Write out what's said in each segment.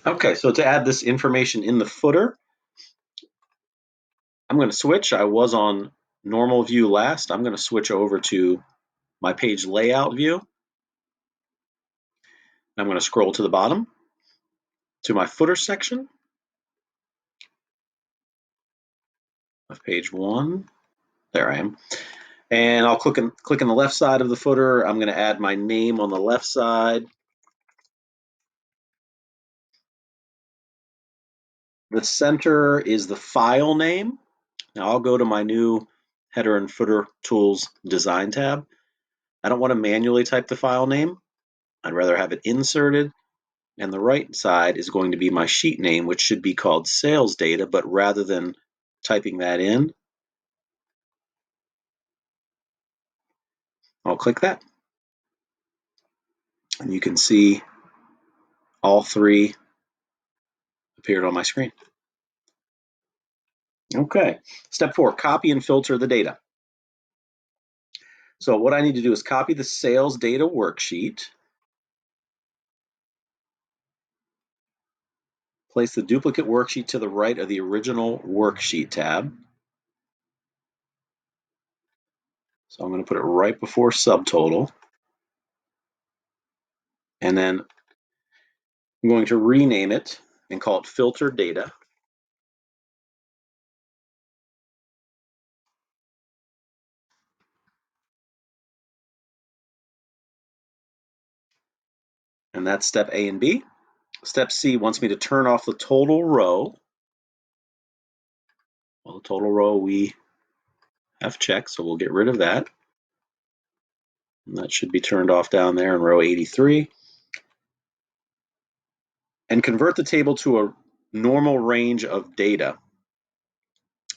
Okay, so to add this information in the footer, I'm going to switch. I was on normal view last. I'm going to switch over to my page layout view. I'm going to scroll to the bottom to my footer section of page 1. There I am. And I'll click on the left side of the footer. I'm going to add my name on the left side. The center is the file name. Now I'll go to my new header and footer tools design tab. I don't want to manually type the file name. I'd rather have it inserted. And the right side is going to be my sheet name, which should be called sales data, but rather than typing that in, I'll click that. And you can see all three appeared on my screen. Okay, step 4, copy and filter the data. So what I need to do is copy the sales data worksheet, place the duplicate worksheet to the right of the original worksheet tab. So I'm going to put it right before subtotal. And then I'm going to rename it and call it filter data. And that's step A and B. Step C wants me to turn off the total row. Well, the total row we have checked, so we'll get rid of that. And that should be turned off down there in row 83. And convert the table to a normal range of data.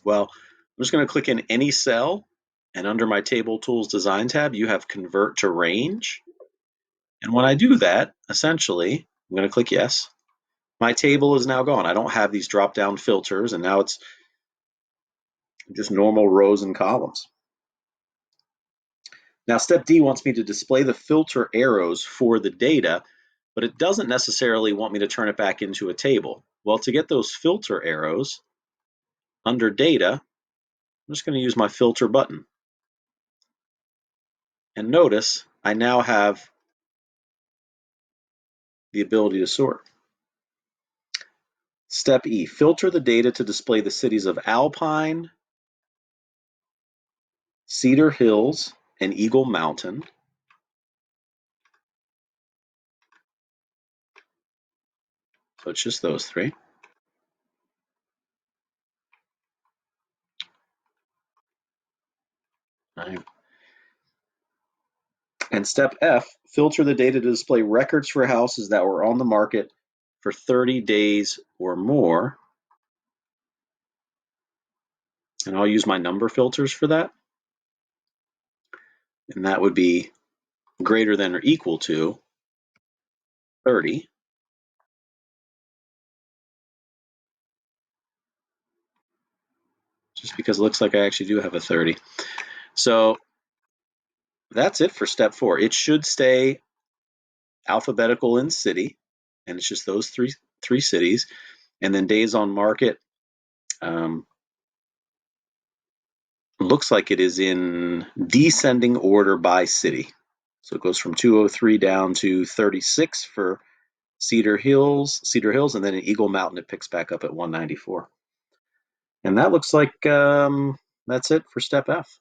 Well, I'm just going to click in any cell, and under my Table Tools Design tab, you have Convert to Range. And when I do that, essentially, I'm going to click Yes. My table is now gone. I don't have these drop-down filters, and now it's just normal rows and columns. Now, step D wants me to display the filter arrows for the data, but it doesn't necessarily want me to turn it back into a table. Well, to get those filter arrows, under Data, I'm just going to use my Filter button. And notice I now have the ability to sort. Step E, filter the data to display the cities of Alpine, Cedar Hills, and Eagle Mountain. So it's just those three. And step F, filter the data to display records for houses that were on the market for 30 days or more. And I'll use my number filters for that. And that would be greater than or equal to 30. Just because it looks like I actually do have a 30. So that's it for step 4. It should stay alphabetical in city, and it's just those three cities. And then days on market looks like it is in descending order by city. So it goes from 203 down to 36 for Cedar Hills, and then in Eagle Mountain it picks back up at 194. And that looks like that's it for step F.